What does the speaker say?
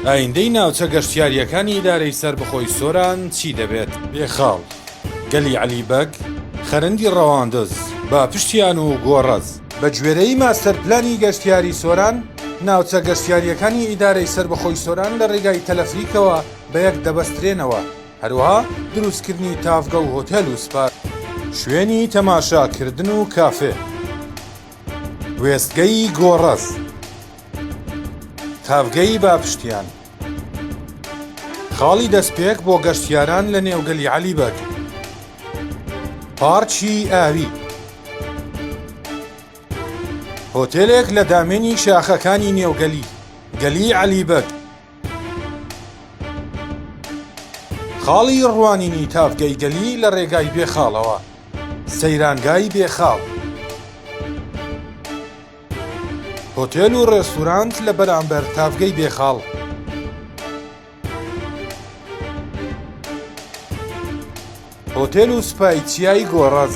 ئایندەی ناوچە گەشتیاریەکانی ئیدارەی سەربەخۆی سۆران چی دەبێت؟ بێخاڵ، گەلی عەلیبەگ، خەرندی ڕەواندز، باپشتیان و گۆڕەز. بە گوێرەی ماستەر پلانی گەشتیاری سۆران، ناوچە گەشتیاریەکانی ئیدارەی سەربەخۆی سۆران لە ڕێگای تەلەفریکەوە بەیەک دەبەسترێنەوە. هەروەها دروستکردنی تافگە و هۆتێل و سپا، شوێنی تەماشاکردن و کافێ، وێستگەی گۆڕەز، تافگەی باپشتیان، خاڵی دەستپێک بۆ گەشتیاران لە نێوگەلی عەلیبەگ، پارکی ئاوی، هۆتێلێک لە دامێنی شاخەکانی نێوگەلی گەلی عەلیبەگ، خاڵی ڕوانینی تافگەی گەلی لە ڕێگای بێخاڵەوە، سەیرانگای بێخاڵ، هۆتێل و ڕێستورانت لە بەرامبەر تافگەی بێخاڵ، هۆتێل و سوپای چیای گۆڕەز.